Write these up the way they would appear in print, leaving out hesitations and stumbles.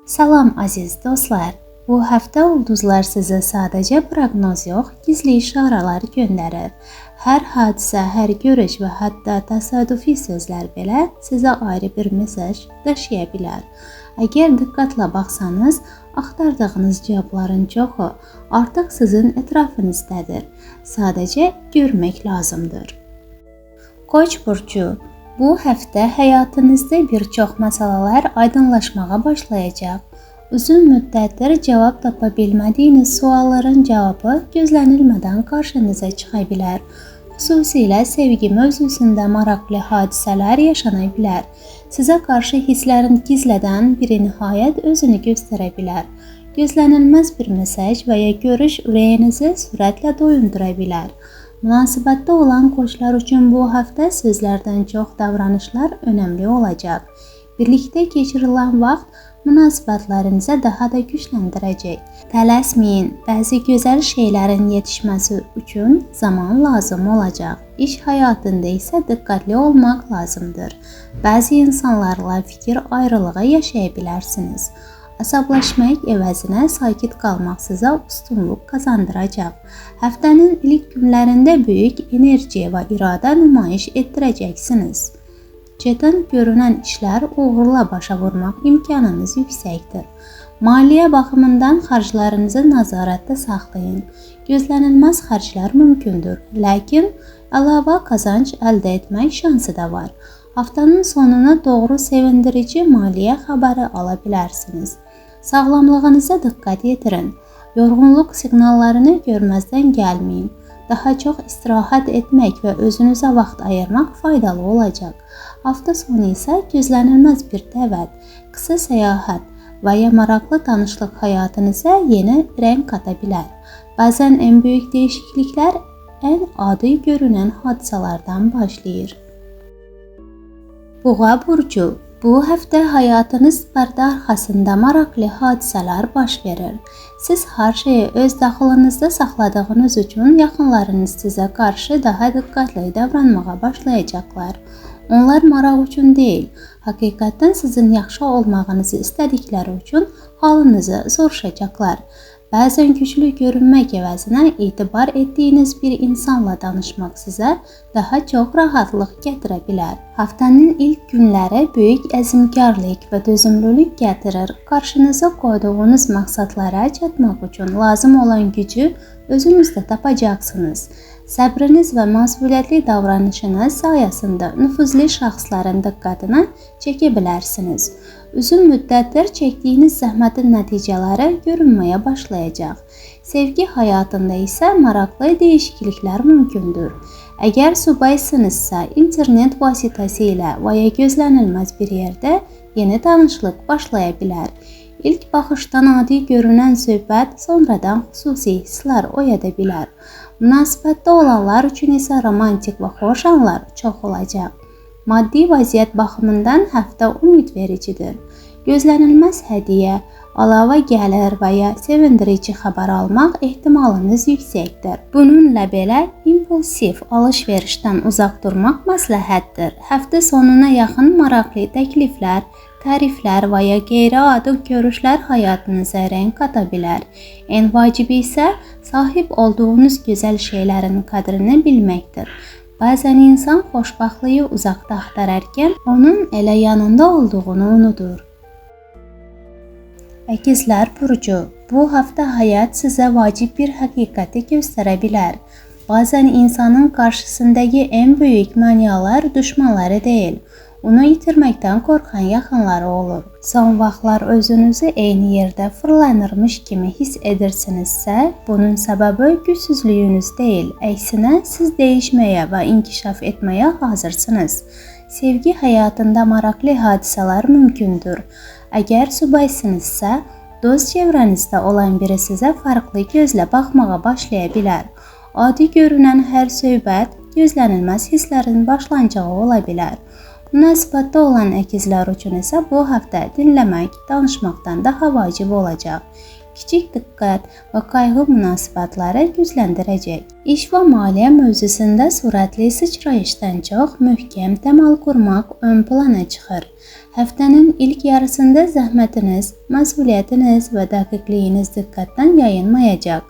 Salam aziz dostlar. Bu həftə ulduzlar sizə sadəcə proqnoz yox, gizli işarələr göndərir. Hər hadisə, hər görüş və hətta təsadüfi sözlər belə sizə ayrı bir mesaj daşıya bilər. Əgər diqqətlə baxsanız, axtardığınız cavabların çoxu artıq sizin ətrafınızdadır. Sadəcə görmək lazımdır. Koç burcu. Bu həftə həyatınızda bir çox məsələlər aydınlaşmağa başlayacaq. Uzun müddətdir cavab tapa bilmədiyiniz sualların cavabı gözlənilmədən qarşınıza çıxa bilər. Xüsusilə sevgi mövzusunda maraqlı hadisələr yaşana bilər. Sizə qarşı hisslərin gizlədən biri nihayət özünü göstərə bilər. Gözlənilməz bir mesaj və ya görüş ürəyinizi sürətlə doyundura bilər. Münasibətdə olan koçlar üçün bu həftə sözlərdən çox davranışlar önəmli olacaq. Birlikdə keçirilən vaxt münasibətlərinizi daha da gücləndirəcək. Tələsməyin, bəzi gözəl şeylərin yetişməsi üçün zaman lazım olacaq. İş həyatında isə diqqətli olmaq lazımdır. Bəzi insanlarla fikir ayrılığı yaşaya bilərsiniz. Əsəbləşmək əvəzinə sakit qalmaq sizə üstünlük qazandıracaq. Həftənin ilk günlərində böyük enerji və iradə nümayiş etdirəcəksiniz. Çətin görünən işlər uğurla başa vurmaq imkanınız yüksəkdir. Maliyyə baxımından xərclərinizi nəzarətdə saxlayın. Gözlənilməz xərclər mümkündür, lakin əlavə qazanc əldə etmək şansı da var. Haftanın sonuna doğru sevindirici maliyyə xəbəri ala bilərsiniz. Sağlamlığınıza diqqət yetirin. Yorğunluq siqnallarını görməzdən gəlməyin. Daha çox istirahət etmək və özünüzə vaxt ayırmaq faydalı olacaq. Hafta sonu isə gözlənilməz bir dəvət, qısa səyahət və ya maraqlı tanışlıq həyatınıza yeni rəng qata bilər. Bəzən ən böyük dəyişikliklər ən adi görünən hadisələrdən başlayır. Boğa burcu. Bu həftə həyatınız pərdə arxasında maraqlı hadisələr baş verir. Siz hər şeyi öz daxilınızda saxladığınız üçün yaxınlarınız sizə qarşı daha diqqətli davranmağa başlayacaqlar. Onlar maraq üçün deyil, həqiqətən sizin yaxşı olmağınızı istədikləri üçün halınızı soruşacaqlar. Bəzən güclü görünmək əvəzinə etibar etdiyiniz bir insanla danışmaq sizə daha çox rahatlıq gətirə bilər. Haftanın ilk günləri böyük əzmkarlıq və dözümlülük gətirir. Qarşınıza qoyduğunuz məqsədlərə çatmaq üçün lazım olan gücü özünüzdə tapacaqsınız. Səbriniz və məsuliyyətli davranışınız sayəsində nüfuzlu şəxslərin diqqətini çəkə bilərsiniz. Uzun müddətdir çəkdiyiniz zəhmətin nəticələri görünməyə başlayacaq. Sevgi həyatında isə maraqlı dəyişikliklər mümkündür. Əgər subaysınızsa, internet vasitəsilə və ya gözlənilməz bir yerdə yeni tanışlıq başlaya bilər. İlk baxışdan adi görünən söhbət sonradan xüsusi hisslər oyada bilər. Münasibətdə olanlar üçün isə romantik və xoş anlar çox olacaq. Maddi vəziyyət baxımından həftə ümidvericidir. Gözlənilməz hədiyyə, əlavə gəlir və ya sevindirici xəbər almaq ehtimalınız yüksəkdir. Bununla belə impulsiv alış-verişdən uzaq durmaq məsləhətdir. Həftə sonuna yaxın maraqlı təkliflər, təriflər və ya qeyri-adi görüşlər həyatınıza rəng qata bilər. Ən vacibi isə sahib olduğunuz gözəl şeylərin qədrini bilməkdir. Bəzən insan xoşbəxtliyi uzaqda axtararkən onun elə yanında olduğunu unudur. Əkizlər burcu. Bu həftə həyat sizə vacib bir həqiqəti göstərə bilər. Bəzən insanın qarşısındakı ən böyük mənialar düşmanları deyil, onu itirməkdən qorxan yaxınları olur. Son vaxtlar özünüzü eyni yerdə fırlanırmış kimi hiss edirsinizsə, bunun səbəbi gücsüzlüyünüz deyil, əksinə siz dəyişməyə və inkişaf etməyə hazırsınız. Sevgi həyatında maraqlı hadisələr mümkündür. Əgər subaysınızsa, dost çevrənizdə olan biri sizə farklı gözlə baxmağa başlaya bilər. Adi görünən hər söhbət gözlənilməz hisslərin başlancağı ola bilər. Münasibətdə olan əkizlər üçün isə bu həftə dinləmək, danışmaqdan daha vacib olacaq. Kiçik diqqət və qayğı münasibətləri gücləndirəcək. İş və maliyyə mövzusunda sürətli sıçrayışdan çox möhkəm təməl qurmaq ön plana çıxır. Həftənin ilk yarısında zəhmətiniz, məsuliyyətiniz və dəqiqliyiniz diqqətdən yayınmayacaq.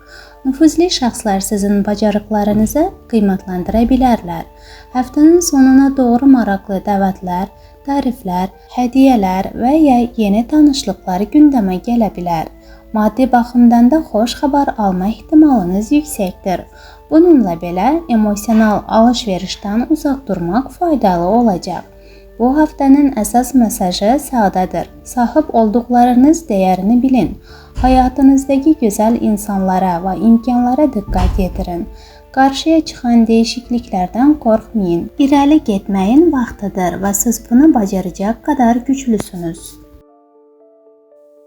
Nüfuzlu şəxslər sizin bacarıqlarınızı qiymətləndirə bilərlər. Həftənin sonuna doğru maraqlı dəvətlər, təriflər, hədiyyələr və ya yeni tanışlıqlar gündəmə gələ bilər. Maddi baxımdan da xoş xəbər alma ehtimalınız yüksəkdir. Bununla belə emosional alış-verişdən uzaq durmaq faydalı olacaq. Bu həftənin əsas mesajı sadədir. Sahib olduqlarınız dəyərini bilin. Həyatınızdakı gözəl insanlara və imkanlara diqqət yetirin. Qarşıya çıxan dəyişikliklərdən qorxmayın. İrəli getməyin vaxtıdır və siz bunu bacaracaq qədər güclüsünüz.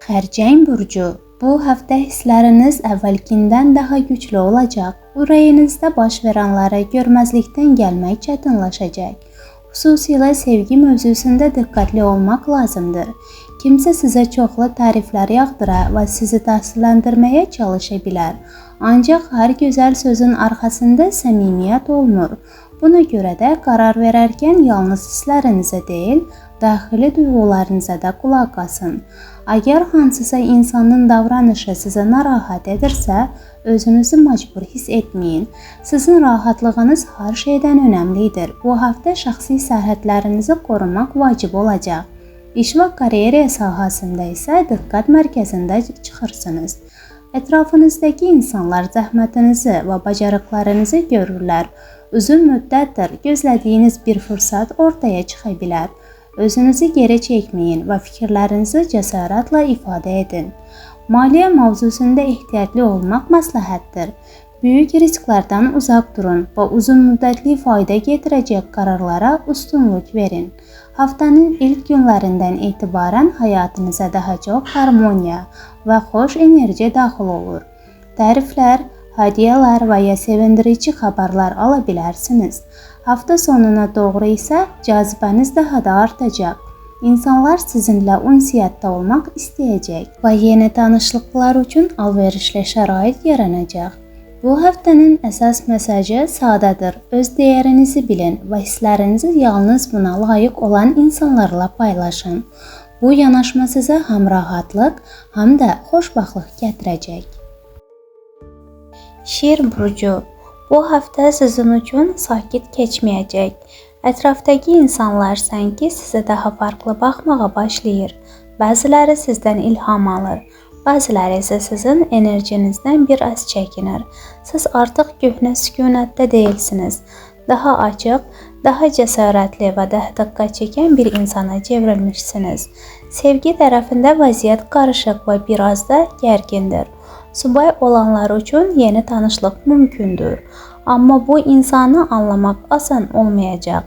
Xərçəng burcu. Bu həftə hissləriniz əvvəlkindən daha güclü olacaq. Ürəyinizdə baş verənləri görməzlikdən gəlmək çətinləşəcək. Xüsusilə sevgi mövzusunda diqqətli olmaq lazımdır. Kimsə sizə çoxlu təriflər yağdıra və sizi təsirləndirməyə çalışa bilər. Ancaq hər gözəl sözün arxasında səmimiyyət olmur. Buna görə də qərar verərkən yalnız hisslərinizə deyil, daxili duyğularınıza da qulaq asın. Əgər hansısa insanın davranışı sizə narahat edirsə, özünüzü məcbur hiss etməyin. Sizin rahatlığınız hər şeydən önəmlidir. Bu həftə şəxsi sərhədlərinizi qorumaq vacib olacaq. İş və karyera sahəsində isə diqqət mərkəzində çıxırsınız. Ətrafınızdakı insanlar zəhmətinizi və bacarıqlarınızı görürlər. Uzun müddətdir gözlədiyiniz bir fürsət ortaya çıxa bilər. Özünüzü geri çəkməyin və fikirlərinizi cəsarətlə ifadə edin. Maliyyə mövzusunda ehtiyatlı olmaq məsləhətdir. Böyük risklərdən uzaq durun və uzun müddətli fayda gətirəcək qərarlara üstünlük verin. Həftənin ilk günlərindən etibarən həyatınıza daha çox harmoniya və xoş enerji daxil olur. Təriflər, hədiyyələr və ya sevindirici xəbərlər ala bilərsiniz. Həftə sonuna doğru isə cazibəniz daha da artacaq. İnsanlar sizinlə ünsiyyətdə olmaq istəyəcək və yeni tanışlıqlar üçün əlverişli şərait yaranacaq. Bu həftənin əsas mesajı sadədir. Öz dəyərinizi bilin və hisslərinizi yalnız buna layiq olan insanlarla paylaşın. Bu yanaşma sizə həm rahatlıq, həm də xoşbəxtlik gətirəcək. Şir burcu. Bu həftə sizin üçün sakit keçməyəcək. Ətrafdakı insanlar sanki sizə daha farklı baxmağa başlayır. Bəziləri sizdən ilham alır, bəziləri isə sizin enerjinizdən bir az çəkinir. Siz artıq köhnə sükunətdə deyilsiniz. Daha açıq, daha cəsarətli və daha diqqət çəkən bir insana çevrilmişsiniz. Sevgi tərəfində vəziyyət qarışıq və biraz da gərgindir. Subay olanlar üçün yeni tanışlıq mümkündür. Amma bu insanı anlamaq asan olmayacaq.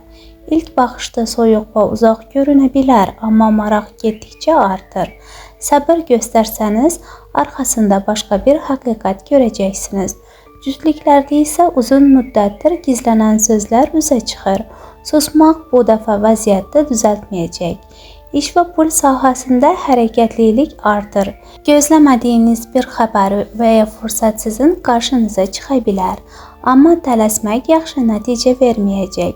İlk baxışda soyuq və uzaq görünə bilər, amma maraq getdikcə artır. Səbir göstərsəniz, arxasında başqa bir həqiqət görəcəksiniz. Cütlüklərdə isə uzun müddətdir gizlənən sözlər üzə çıxır. Susmaq bu dəfə vəziyyətdə düzəltməyəcək. İş və pul sahəsində hərəkətlilik artır. Gözləmədiyiniz bir xəbər və ya fürsət sizin qarşınıza çıxa bilər. Amma tələsmək yaxşı nəticə verməyəcək.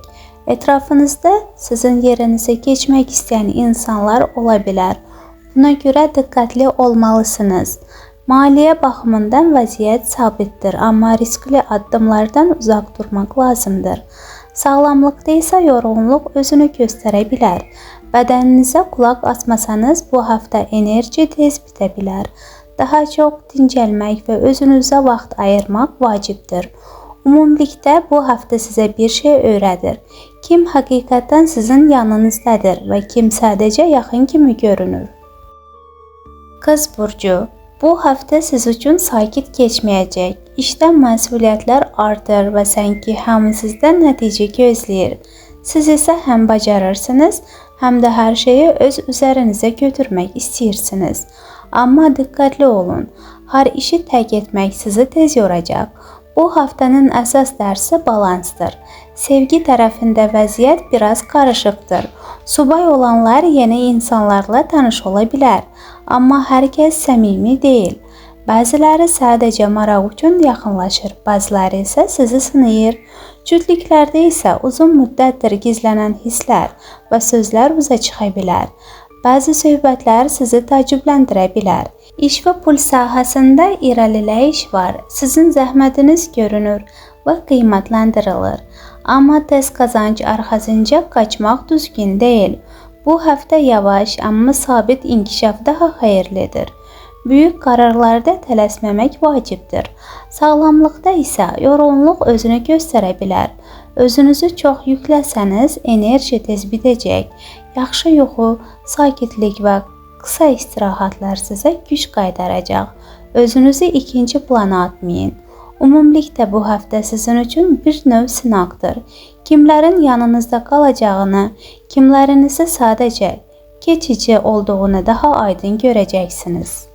Ətrafınızda sizin yerinizə keçmək istəyən insanlar ola bilər. Buna görə diqqətli olmalısınız. Maliyyə baxımından vəziyyət sabitdir, amma riskli addımlardan uzaq durmaq lazımdır. Sağlamlıqda isə yorğunluq özünü göstərə bilər. Bədəninizə qulaq asmasanız bu həftə enerji tez bitə bilər. Daha çox dincəlmək və özünüzə vaxt ayırmaq vacibdir. Ümumilikdə bu həftə sizə bir şey öyrədir. Kim həqiqətən sizin yanınızdadır və kim sadəcə yaxın kimi görünür. Qız burcu. Bu həftə siz üçün sakit keçməyəcək. İşdə məsuliyyətlər artır və sanki hamı sizdən nəticə gözləyir. Siz isə həm bacarırsınız, həm də hər şeyi öz üzərinizə götürmək istəyirsiniz. Amma diqqətli olun. Hər işi tək etmək sizi tez yoracaq. Bu həftənin əsas dərsi balansdır. Sevgi tərəfində vəziyyət biraz qarışıqdır. Subay olanlar yeni insanlarla tanış ola bilər, amma hər kəs səmimi deyil. Bəziləri sadəcə maraq üçün yaxınlaşır, bəziləri isə sizi sınayır. Cütlüklərdə isə uzun müddətdir gizlənən hisslər və sözlər üzə çıxa bilər. Bəzi söhbətlər sizi təəccübləndirə bilər. İş və pul sahəsində irəliləyiş var. Sizin zəhmətiniz görünür və qiymətləndirilir. Amma tez qazanc arxasınca qaçmaq düzgün deyil. Bu həftə yavaş, amma sabit inkişaf daha xeyirlidir. Böyük qərarlarda tələsməmək vacibdir. Sağlamlıqda isə yorğunluq özünü göstərə bilər. Özünüzü çox yükləsəniz, enerji tez bitəcək. Yaxşı yuxu, sakitlik və qısa istirahatlar sizə güc qaytaracaq. Özünüzü ikinci plana atmayın. Ümumilikdə bu həftə sizin üçün bir növ sınaqdır. Kimlərin yanınızda qalacağını, kimlərin isə sadəcə keçici olduğunu daha aydın görəcəksiniz.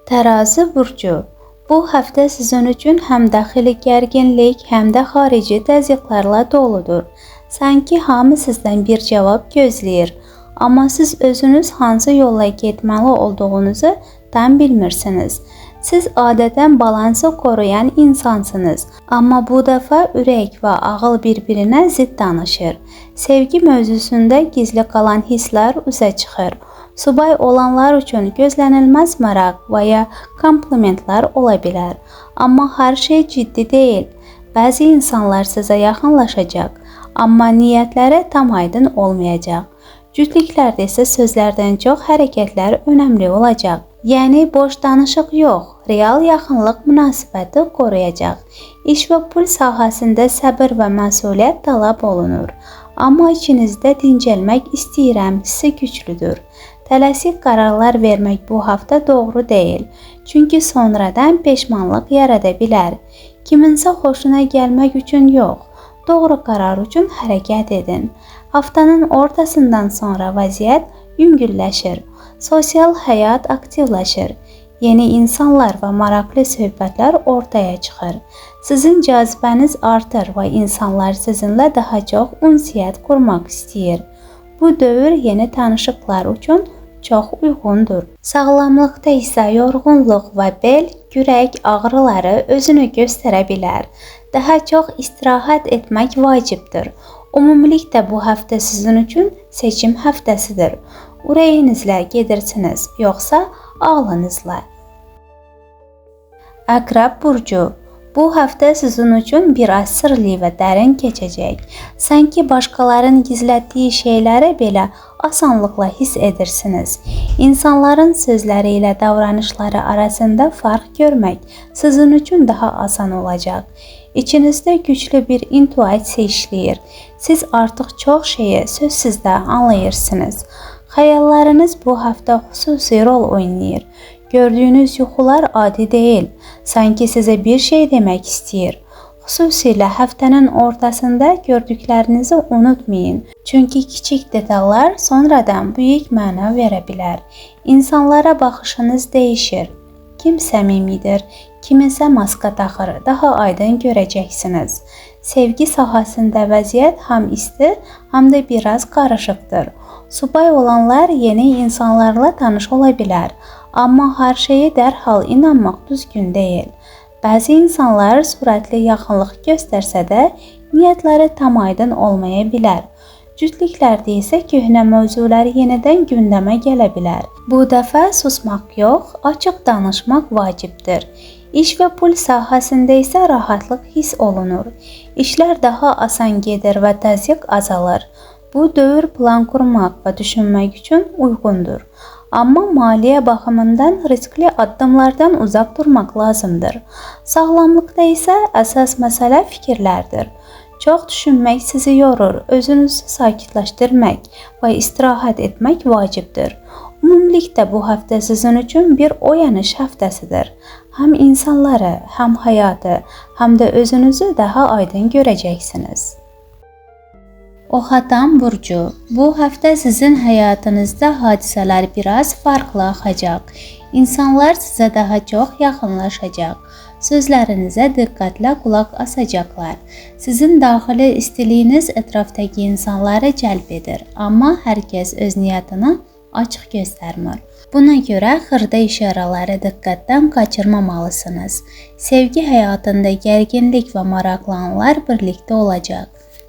Tərazi burcu. Bu həftə sizin üçün həm daxili gərginlik, həm də xarici təzyiqlərlə doludur. Sanki hamı sizdən bir cavab gözləyir. Amma siz özünüz hansı yolla getməli olduğunuzu tam bilmirsiniz. Siz adətən balansı qoruyan insansınız. Amma bu dəfə ürək və ağıl bir-birinə zidd danışır. Sevgi mövzusunda gizli qalan hisslər üzə çıxır. Subay olanlar üçün gözlənilməz maraq və ya komplimentlər ola bilər. Amma hər şey ciddi deyil. Bəzi insanlar sizə yaxınlaşacaq, amma niyyətləri tam aydın olmayacaq. Cütlüklərdə isə sözlərdən çox hərəkətlər önəmli olacaq. Yəni boş danışıq yox, real yaxınlıq münasibəti qoruyacaq. İş və pul sahəsində səbir və məsuliyyət tələb olunur. Amma içinizdə dincəlmək istəyirəm hissi güclüdür. Tələsik qərarlar vermək bu hafta doğru deyil. Çünki sonradan peşmanlıq yarada bilər. Kiminsə xoşuna gəlmək üçün yox, doğru qərar üçün hərəkət edin. Haftanın ortasından sonra vəziyyət yüngülləşir. Sosial həyat aktivləşir. Yeni insanlar və maraqlı söhbətlər ortaya çıxır. Sizin cazibəniz artır və insanlar sizinlə daha çox ünsiyyət qurmaq istəyir. Bu dövr yeni tanışıqlar üçün çox uyğundur. Sağlamlıqda isə yorğunluq və bel, kürək ağrıları özünü göstərə bilər. Daha çox istirahət etmək vacibdir. Ümumilikdə bu həftə sizin üçün seçim həftəsidir. Ürəyinizlə gedirsiniz, yoxsa ağlınızla. Əqrəb burcu. Bu həftə sizin üçün biraz sirli və dərin keçəcək. Sanki başqalarının gizlətdiyi şeyləri belə asanlıqla hiss edirsiniz. İnsanların sözləri ilə davranışları arasında fərq görmək sizin üçün daha asan olacaq. İçinizdə güclü bir intuisiya işləyir. Siz artıq çox şeyi sözsüzdə anlayırsınız. Xəyallarınız bu həftə xüsusi rol oynayır. Gördüyünüz yuxular adi deyil. Sanki sizə bir şey demək istəyir. Xüsusilə həftənin ortasında gördüklərinizi unutmayın. Çünki kiçik detallar sonradan böyük məna verə bilər. İnsanlara baxışınız dəyişir. Kim səmimidir, kiminsə maska taxır, daha aydın görəcəksiniz. Sevgi sahəsində vəziyyət həm isti, həm də biraz qarışıqdır. Subay olanlar yeni insanlarla tanış ola bilər. Amma hər şeyə dərhal inanmaq düzgün deyil. Bəzi insanlar sürətli yaxınlıq göstərsə də, niyyətləri tam aydın olmaya bilər. Cütlüklərdə isə köhnə mövzular yenidən gündəmə gələ bilər. Bu dəfə susmaq yox, açıq danışmaq vacibdir. İş və pul sahəsində isə rahatlıq hiss olunur. İşlər daha asan gedir və təzyiq azalır. Bu dövr plan qurmaq və düşünmək üçün uyğundur. Amma maliyyə baxımından riskli addımlardan uzaq durmaq lazımdır. Sağlamlıqda isə əsas məsələ fikirlərdir. Çox düşünmək sizi yorur, özünüzü sakitləşdirmək və istirahət etmək vacibdir. Ümumilikdə bu həftə sizin üçün bir oyanış həftəsidir. Həm insanları, həm həyatı, həm də özünüzü daha aydın görəcəksiniz. Oxatan burcu. Bu həftə sizin həyatınızda hadisələr biraz farklı axacaq. İnsanlar sizə daha çox yaxınlaşacaq. Sözlərinizə diqqətlə qulaq asacaqlar. Sizin daxili istiliyiniz ətrafdakı insanları cəlb edir, amma hər kəs öz niyyətini açıq göstərmir. Buna görə xırda işarələri diqqətdən qaçırmamalısınız. Sevgi həyatında gərginlik və maraqlı anlar birlikdə olacaq.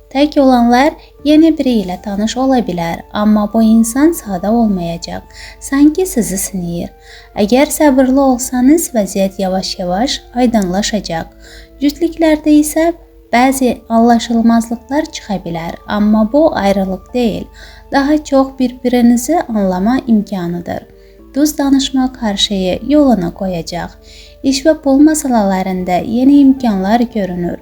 Tək olanlar yeni biri ilə tanış ola bilər, amma bu insan sadə olmayacaq. Sanki sizi sınayır. Əgər səbirli olsanız, vəziyyət yavaş-yavaş aydınlaşacaq. Cütlüklərdə isə bəzi anlaşılmazlıqlar çıxa bilər, amma bu ayrılıq deyil. Daha çox bir-birinizi anlama imkanıdır. Düz danışmaq hər şeyi yoluna qoyacaq. İş və pul məsələlərində yeni imkanlar görünür.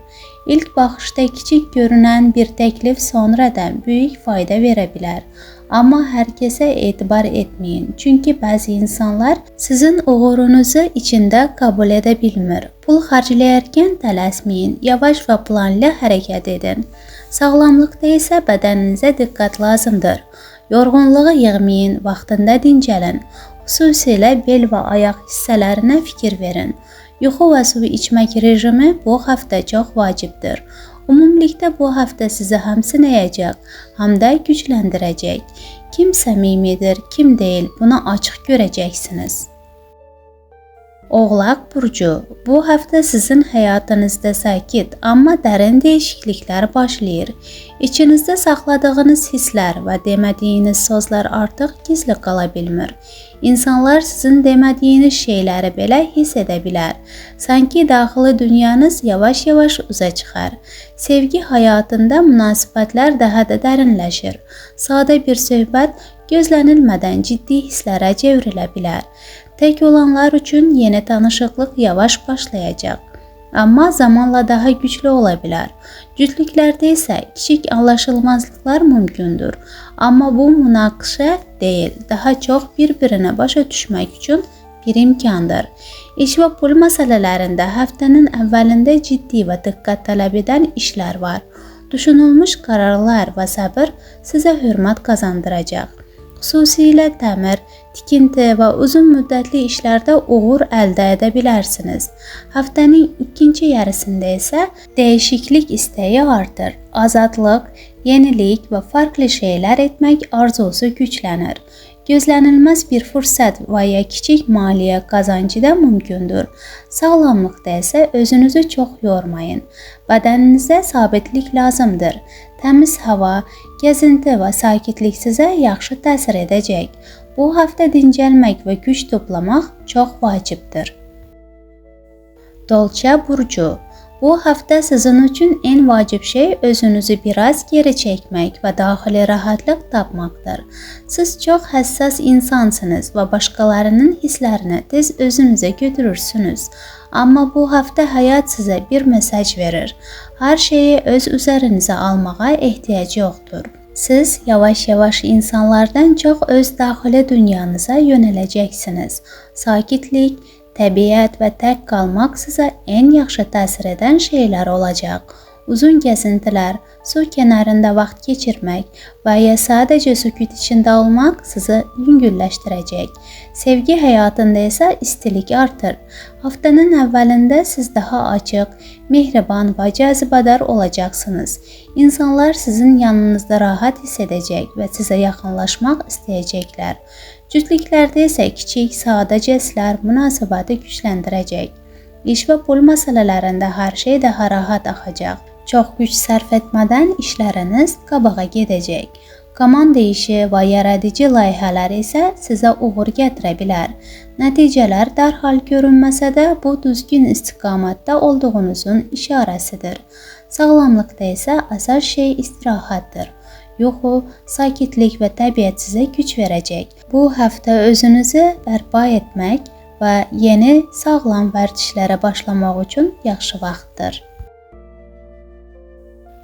İlk baxışda kiçik görünən bir təklif sonradan böyük fayda verə bilər. Amma hər kəsə etibar etməyin, çünki bəzi insanlar sizin uğurunuzu içində qəbul edə bilmir. Pul xərcləyərkən tələsməyin, yavaş və planlı hərəkət edin. Sağlamlıqda isə bədəninizə diqqət lazımdır. Yorğunluğu yığmayın, vaxtında dincəlin. Xüsusilə bel və ayaq hissələrinə fikir verin. Yuxu və su içmək rejimi bu həftə çox vacibdir. Ümumilikdə bu həftə sizi həm sınayacaq, həm də gücləndirəcək. Kim səmimidir, kim deyil, bunu açıq görəcəksiniz. Oğlaq burcu, bu həftə sizin həyatınızda sakit, amma dərin dəyişikliklər başlayır. İçinizdə saxladığınız hisslər və demədiyiniz sözlər artıq gizli qala bilmir. İnsanlar sizin demədiyiniz şeyləri belə hiss edə bilər. Sanki daxili dünyanız yavaş-yavaş üzə çıxar. Sevgi həyatında münasibətlər daha da dərinləşir. Sadə bir söhbət gözlənilmədən ciddi hisslərə çevrilə bilər. Tək olanlar üçün yeni tanışıqlıq yavaş başlayacaq. Amma zamanla daha güclü ola bilər. Cütlüklərdə isə kiçik anlaşılmazlıqlar mümkündür. Amma bu münaqişə deyil, daha çox bir-birinə başa düşmək üçün bir imkandır. İş və pul məsələlərində həftənin əvvəlində ciddi və diqqət tələb edən işlər var. Düşünülmüş qərarlar və səbir sizə hörmət qazandıracaq. Xüsusilə təmir, tikinti və uzun müddətli işlərdə uğur əldə edə bilərsiniz. Həftənin ikinci yarısında isə dəyişiklik istəyi artır. Azadlıq, yenilik və fərqli şeylər etmək arzusu güclənir. Gözlənilməz bir fürsət və ya kiçik maliyyə qazancı da mümkündür. Sağlamlıqda isə özünüzü çox yormayın. Bədəninizə sabitlik lazımdır. Təmiz hava, gəzinti və sakitlik sizə yaxşı təsir edəcək. Bu həftə dincəlmək və güc toplamaq çox vacibdir. Dolça burcu, bu həftə sizin üçün ən vacib şey özünüzü biraz geri çəkmək və daxili rahatlıq tapmaqdır. Siz çox həssas insansınız və başqalarının hisslərini tez özünüzə götürürsünüz. Amma bu həftə həyat sizə bir mesaj verir. Hər şeyi öz üzərinizə almağa ehtiyac yoxdur. Siz yavaş-yavaş insanlardan çox öz daxili dünyanıza yönələcəksiniz. Sakitlik, təbiət və tək qalmaq sizə ən yaxşı təsir edən şeylər olacaq. Uzun gəzintilər, su kənarında vaxt keçirmək və ya sadəcə sükut içində olmaq sizi yüngülləşdirəcək. Sevgi həyatında isə istilik artır. Həftənin əvvəlində siz daha açıq, mehriban və cazibədar olacaqsınız. İnsanlar sizin yanınızda rahat hiss edəcək və sizə yaxınlaşmaq istəyəcəklər. Cütlüklərdə isə kiçik, sadə jestlər münasibəti gücləndirəcək. İş və pul məsələlərində hər şey daha rahat axacaq. Çox güc sərf etmədən işləriniz qabağa gedəcək. Komanda işi və yaradıcı layihələr isə sizə uğur gətirə bilər. Nəticələr dərhal görünməsə də bu düzgün istiqamətdə olduğunuzun işarəsidir. Sağlamlıqda isə əsas şey istirahətdir. Yuxu, sakitlik və təbiət sizə güc verəcək. Bu həftə özünüzü bərpa etmək və yeni sağlam vərdişlərə başlamaq üçün yaxşı vaxtdır.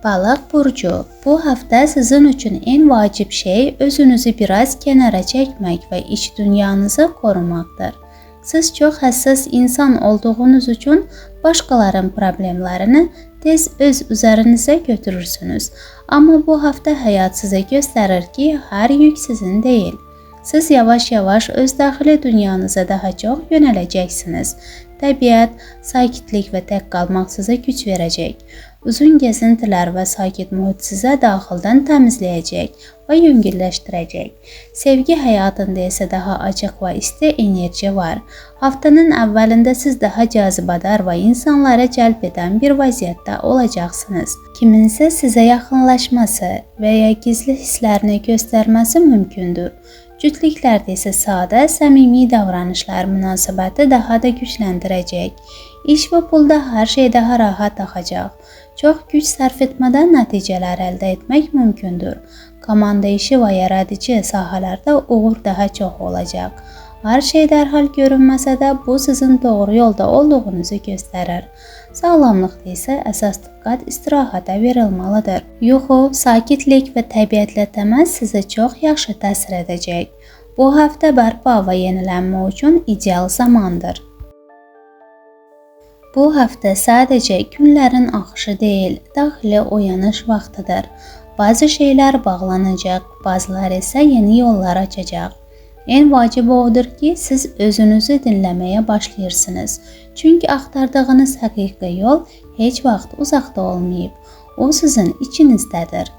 Balıq burcu, bu həftə sizin üçün ən vacib şey özünüzü biraz kənara çəkmək və iç dünyanızı qorumaqdır. Siz çox həssas insan olduğunuz üçün başqalarının problemlərini tez öz üzərinizə götürürsünüz. Amma bu həftə həyat sizə göstərir ki, hər yük sizin deyil. Siz yavaş-yavaş öz daxili dünyanıza daha çox yönələcəksiniz. Təbiət, sakitlik və tək qalmaq sizə güc verəcək. Uzun gezintilər və sakit mühit sizə daxildən təmizləyəcək və yüngülləşdirəcək. Sevgi həyatında isə daha açıq və isti enerji var. Haftanın əvvəlində siz daha cazibədar və insanlara cəlb edən bir vəziyyətdə olacaqsınız. Kiminsə sizə yaxınlaşması və ya gizli hisslərini göstərməsi mümkündür. Cütlüklərdə isə sadə, səmimi davranışlar münasibəti daha da gücləndirəcək. İş və pulda hər şey daha rahat axacaq. Çox güc sərf etmədən nəticələr əldə etmək mümkündür. Komanda işi və yaradıcı sahələrdə uğur daha çox olacaq. Hər şey dərhal görünməsə də bu sizin doğru yolda olduğunuzu göstərir. Sağlamlıqda isə əsas diqqət istirahətə verilməlidir. Yuxu, sakitlik və təbiətlə təmas sizə çox yaxşı təsir edəcək. Bu həftə bərpa və yenilənmə üçün ideal zamandır. Bu həftə sadəcə günlərin axışı deyil, daxili oyanış vaxtıdır. Bazı şeylər bağlanacaq, bazıları isə yeni yollar açacaq. Ən vacib odur ki, siz özünüzü dinləməyə başlayırsınız. Çünki axtardığınız həqiqi yol heç vaxt uzaqda olmayıb. O sizin içinizdədir.